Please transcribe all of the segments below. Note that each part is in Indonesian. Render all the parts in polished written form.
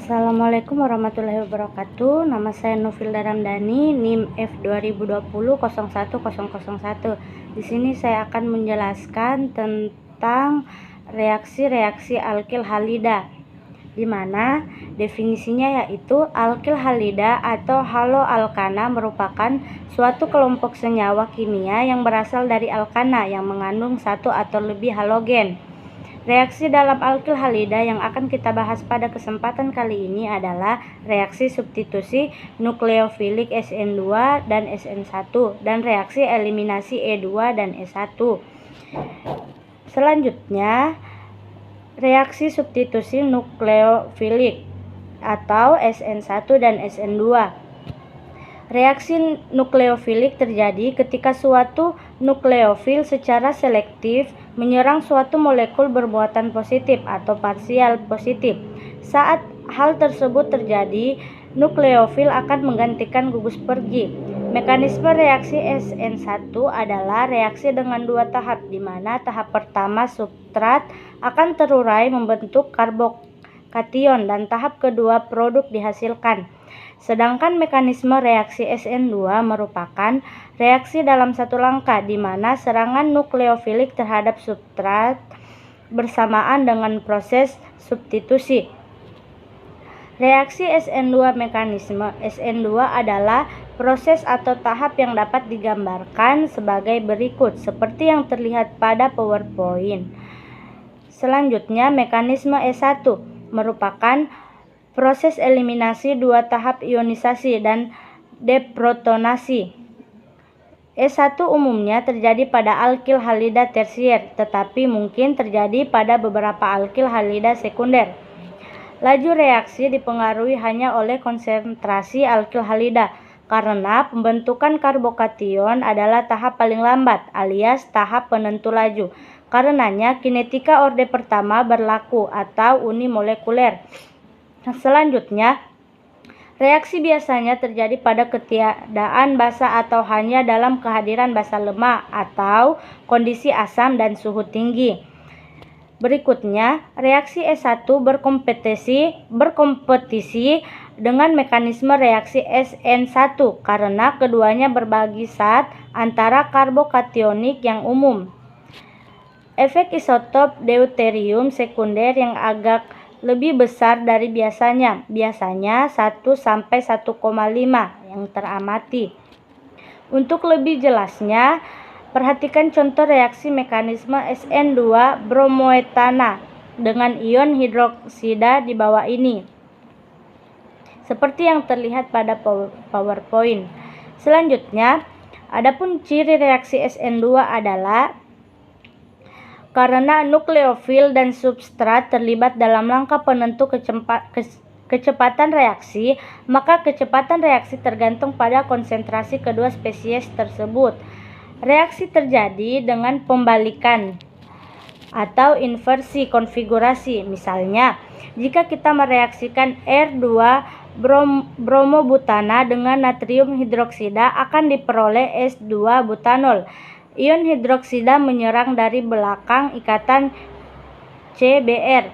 Assalamualaikum warahmatullahi wabarakatuh. Nama saya Nufilda Ramdhani, NIM F2020 01001. Di sini saya akan menjelaskan tentang reaksi-reaksi alkil halida, di mana definisinya yaitu alkil halida atau haloalkana merupakan suatu kelompok senyawa kimia yang berasal dari alkana yang mengandung satu atau lebih halogen. Reaksi dalam alkil halida yang akan kita bahas pada kesempatan kali ini adalah reaksi substitusi nukleofilik SN2 dan SN1 dan reaksi eliminasi E2 dan E1. Selanjutnya, reaksi substitusi nukleofilik atau SN1 dan SN2. Reaksi nukleofilik terjadi ketika suatu nukleofil secara selektif menyerang suatu molekul bermuatan positif atau parsial positif. Saat hal tersebut terjadi, nukleofil akan menggantikan gugus pergi. Mekanisme reaksi SN1 adalah reaksi dengan dua tahap, di mana tahap pertama substrat akan terurai membentuk karbokation dan tahap kedua produk dihasilkan. Sedangkan mekanisme reaksi SN2 merupakan reaksi dalam satu langkah, di mana serangan nukleofilik terhadap substrat bersamaan dengan proses substitusi. Reaksi SN2 mekanisme SN2 adalah proses atau tahap yang dapat digambarkan sebagai berikut, seperti yang terlihat pada PowerPoint. Selanjutnya, mekanisme E1 merupakan proses eliminasi dua tahap ionisasi dan deprotonasi. E1 umumnya terjadi pada alkil halida tersier, tetapi mungkin terjadi pada beberapa alkil halida sekunder. Laju reaksi dipengaruhi hanya oleh konsentrasi alkil halida, karena pembentukan karbokation adalah tahap paling lambat alias tahap penentu laju. Karenanya kinetika orde pertama berlaku atau unimolekuler. Selanjutnya, reaksi biasanya terjadi pada ketiadaan basa atau hanya dalam kehadiran basa lemah atau kondisi asam dan suhu tinggi. Berikutnya, reaksi E1 berkompetisi dengan mekanisme reaksi SN1 karena keduanya berbagi zat antara karbokationik yang umum. Efek isotop deuterium sekunder yang agak lebih besar dari biasanya 1-1,5 yang teramati. Untuk lebih jelasnya, perhatikan contoh reaksi mekanisme SN2 bromoetana dengan ion hidroksida di bawah ini, seperti yang terlihat pada PowerPoint. Selanjutnya, adapun ciri reaksi SN2 adalah karena nukleofil dan substrat terlibat dalam langkah penentu kecepatan reaksi, maka kecepatan reaksi tergantung pada konsentrasi kedua spesies tersebut. Reaksi terjadi dengan pembalikan atau inversi konfigurasi. Misalnya, jika kita mereaksikan R2 bromobutana dengan natrium hidroksida akan diperoleh S2 butanol. Ion hidroksida menyerang dari belakang ikatan CBr.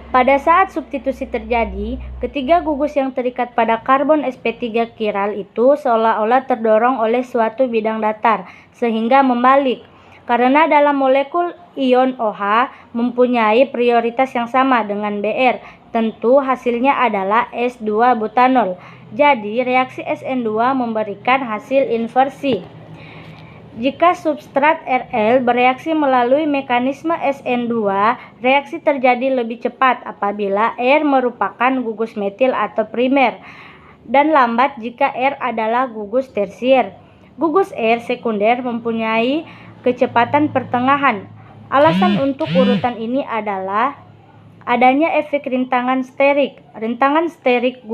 Pada saat substitusi terjadi, ketiga gugus yang terikat pada karbon sp3 kiral itu seolah-olah terdorong oleh suatu bidang datar, sehingga membalik. Karena dalam molekul ion OH mempunyai prioritas yang sama dengan Br, tentu hasilnya adalah S2 butanol. Jadi, reaksi SN2 memberikan hasil inversi. Jika substrat Rl bereaksi melalui mekanisme SN2, reaksi terjadi lebih cepat apabila R merupakan gugus metil atau primer, dan lambat jika R adalah gugus tersier. Gugus R sekunder mempunyai kecepatan pertengahan. Alasan untuk urutan ini adalah adanya efek rintangan sterik. Rintangan sterik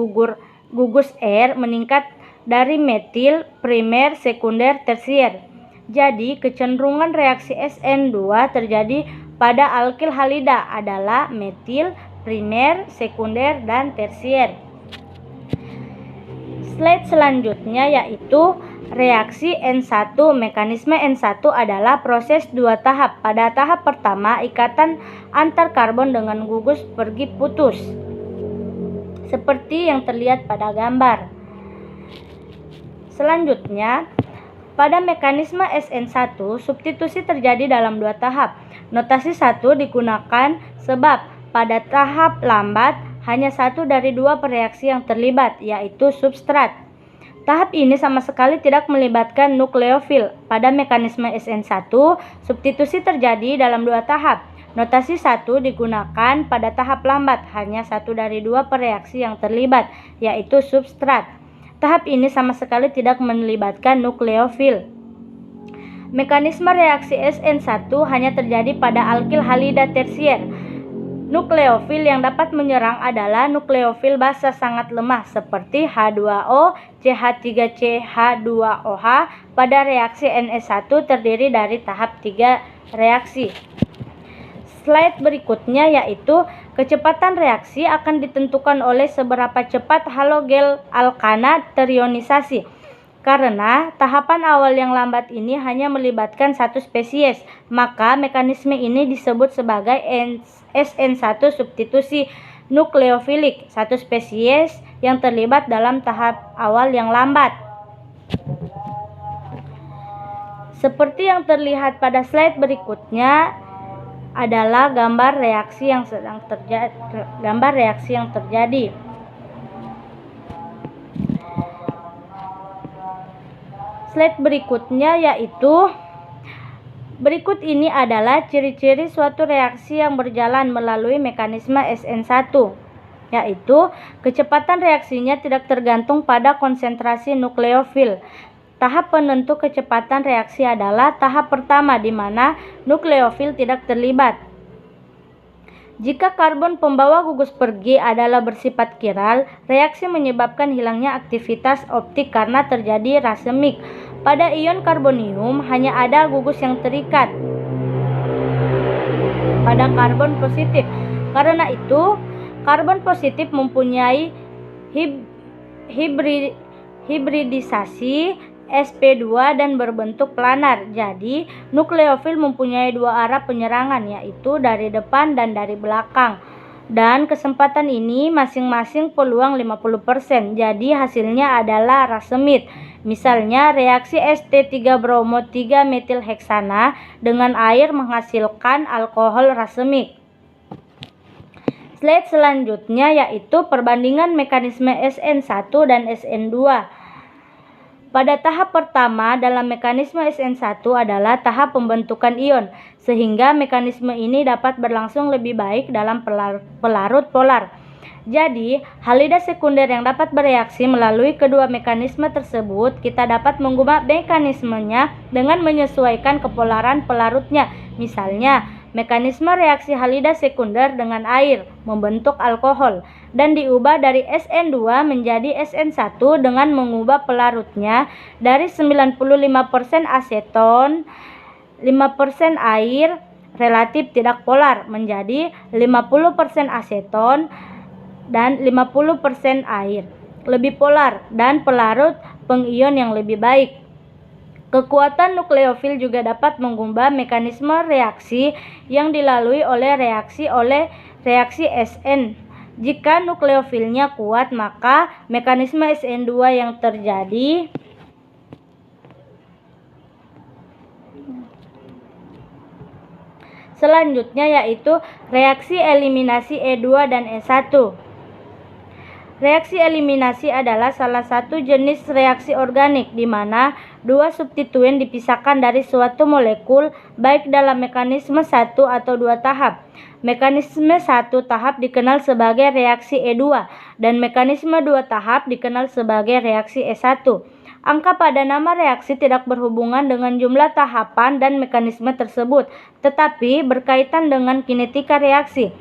gugus R meningkat dari metil, primer, sekunder, tersier. Jadi, kecenderungan reaksi SN2 terjadi pada alkil halida adalah metil, primer, sekunder, dan tersier. Slide selanjutnya yaitu reaksi N1. Mekanisme N1 adalah proses dua tahap. Pada tahap pertama, ikatan antar karbon dengan gugus pergi putus. seperti yang terlihat pada gambar. Selanjutnya, pada mekanisme SN1, substitusi terjadi dalam dua tahap. Notasi 1 digunakan sebab pada tahap lambat hanya satu dari dua reaksi yang terlibat, yaitu substrat. Tahap ini sama sekali tidak melibatkan nukleofil. Pada mekanisme SN1, substitusi terjadi dalam dua tahap. Notasi 1 digunakan pada tahap lambat, hanya satu dari dua reaksi yang terlibat, yaitu substrat. Tahap ini sama sekali tidak melibatkan nukleofil. Mekanisme reaksi SN1 hanya terjadi pada alkil halida tersier. Nukleofil yang dapat menyerang adalah nukleofil basa sangat lemah seperti H2O, CH3C, H2OH. Pada reaksi NS1 terdiri dari tahap 3 reaksi. Slide berikutnya yaitu kecepatan reaksi akan ditentukan oleh seberapa cepat halogel alkana terionisasi. Karena tahapan awal yang lambat ini hanya melibatkan satu spesies, maka mekanisme ini disebut sebagai SN1 substitusi nukleofilik, satu spesies yang terlibat dalam tahap awal yang lambat. Seperti yang terlihat pada slide berikutnya adalah gambar reaksi yang terjadi. Slide berikutnya yaitu berikut ini adalah ciri-ciri suatu reaksi yang berjalan melalui mekanisme SN1, yaitu kecepatan reaksinya tidak tergantung pada konsentrasi nukleofil. Tahap penentu kecepatan reaksi adalah tahap pertama di mana nukleofil tidak terlibat. Jika karbon pembawa gugus pergi adalah bersifat kiral, reaksi menyebabkan hilangnya aktivitas optik karena terjadi rasemik. Pada ion karbonium hanya ada gugus yang terikat pada karbon positif. Karena itu, karbon positif mempunyai hibridisasi sp2 dan berbentuk planar. Jadi, nukleofil mempunyai dua arah penyerangan, yaitu dari depan dan dari belakang. Dan kesempatan ini masing-masing peluang 50%. Jadi, hasilnya adalah rasemit. Misalnya, reaksi St3 bromo 3 metilheksana dengan air menghasilkan alkohol rasemik. Slide selanjutnya yaitu perbandingan mekanisme SN1 dan SN2. Pada tahap pertama dalam mekanisme SN1 adalah tahap pembentukan ion, sehingga mekanisme ini dapat berlangsung lebih baik dalam pelarut polar. Jadi, halida sekunder yang dapat bereaksi melalui kedua mekanisme tersebut, kita dapat mengubah mekanismenya dengan menyesuaikan kepolaran pelarutnya. Misalnya, mekanisme reaksi halida sekunder dengan air membentuk alkohol dan diubah dari SN2 menjadi SN1 dengan mengubah pelarutnya dari 95% aseton, 5% air relatif tidak polar menjadi 50% aseton dan 50% air lebih polar dan pelarut pengion yang lebih baik. Kekuatan nukleofil juga dapat mengubah mekanisme reaksi yang dilalui oleh reaksi SN. Jika nukleofilnya kuat, maka mekanisme SN2 yang terjadi selanjutnya yaitu reaksi eliminasi E2 dan E1. Reaksi eliminasi adalah salah satu jenis reaksi organik di mana dua substituen dipisahkan dari suatu molekul baik dalam mekanisme satu atau dua tahap. Mekanisme satu tahap dikenal sebagai reaksi E2 dan mekanisme dua tahap dikenal sebagai reaksi E1. Angka pada nama reaksi tidak berhubungan dengan jumlah tahapan dan mekanisme tersebut, tetapi berkaitan dengan kinetika reaksi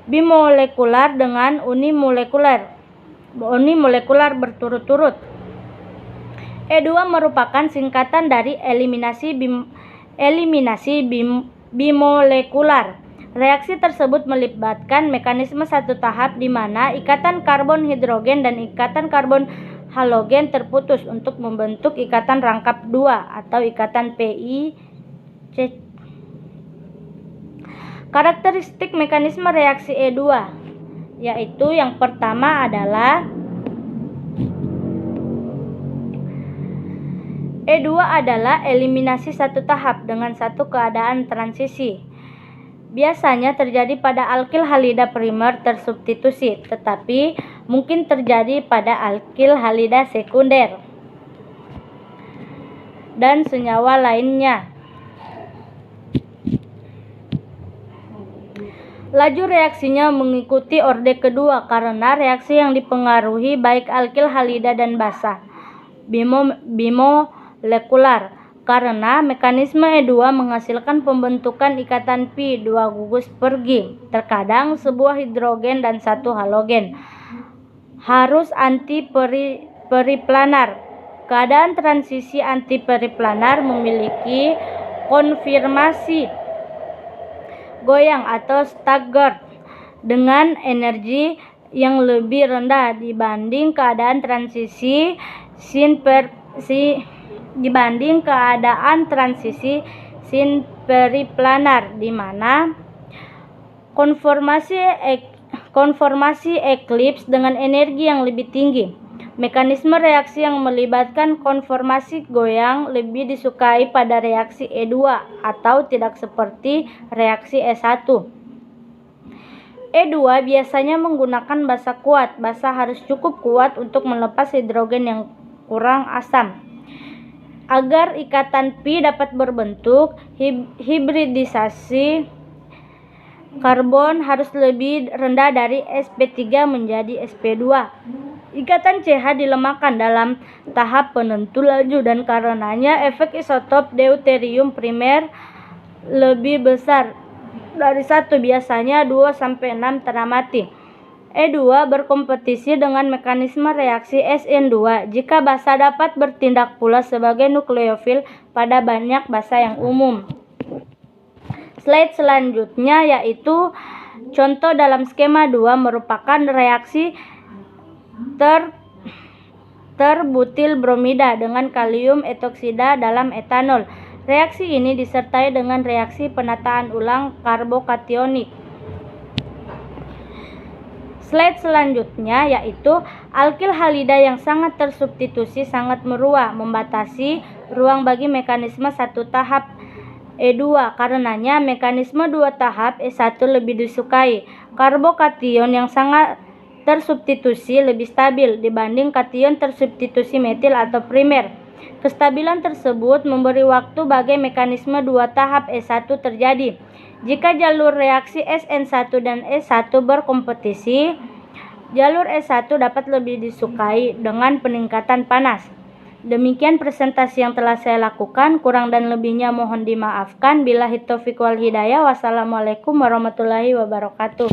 bimolekular dengan unimolekular berturut-turut. E2 merupakan singkatan dari eliminasi bimolekular. Reaksi tersebut melibatkan mekanisme satu tahap di mana ikatan karbon hidrogen dan ikatan karbon halogen terputus untuk membentuk ikatan rangkap 2 atau ikatan PIC. Karakteristik mekanisme reaksi E2. yaitu yang pertama adalah E2 adalah eliminasi satu tahap dengan satu keadaan transisi. Biasanya terjadi pada alkil halida primer tersubstitusi, tetapi mungkin terjadi pada alkil halida sekunder dan senyawa lainnya. Laju reaksinya mengikuti orde kedua karena reaksi yang dipengaruhi baik alkil halida dan basa bimolekular. Karena mekanisme E2 menghasilkan pembentukan ikatan pi 2 gugus pergi, terkadang sebuah hidrogen dan satu halogen, harus anti-periplanar. Keadaan transisi anti-periplanar memiliki konfirmasi goyang atau staggered dengan energi yang lebih rendah dibanding keadaan transisi sin-periplanar, di mana konformasi eklips dengan energi yang lebih tinggi. Mekanisme reaksi yang melibatkan konformasi goyang lebih disukai pada reaksi E2 atau tidak seperti reaksi E1. E2 biasanya menggunakan basa kuat. Basa harus cukup kuat untuk melepas hidrogen yang kurang asam. Agar ikatan pi dapat berbentuk, hibridisasi karbon harus lebih rendah dari sp3 menjadi sp2. Ikatan CH dilemahkan dalam tahap penentu laju dan karenanya efek isotop deuterium primer lebih besar dari 1, biasanya 2-6 teramati. E2 berkompetisi dengan mekanisme reaksi SN2 jika basa dapat bertindak pula sebagai nukleofil pada banyak basa yang umum. Slide selanjutnya yaitu contoh dalam skema 2 merupakan reaksi terbutil bromida dengan kalium etoksida dalam etanol. Reaksi ini disertai dengan reaksi penataan ulang karbokationik. Slide selanjutnya yaitu alkil halida yang sangat tersubstitusi sangat merua, membatasi ruang bagi mekanisme satu tahap E2. Karenanya mekanisme 2 tahap E1 lebih disukai. Karbokation yang sangat tersubstitusi lebih stabil dibanding kation tersubstitusi metil atau primer. Kestabilan tersebut memberi waktu bagi mekanisme 2 tahap E1 terjadi. Jika jalur reaksi SN1 dan E1 berkompetisi, jalur E1 dapat lebih disukai dengan peningkatan panas. Demikian presentasi yang telah saya lakukan, kurang dan lebihnya mohon dimaafkan. Billahi taufiq wal hidayah. Wassalamualaikum warahmatullahi wabarakatuh.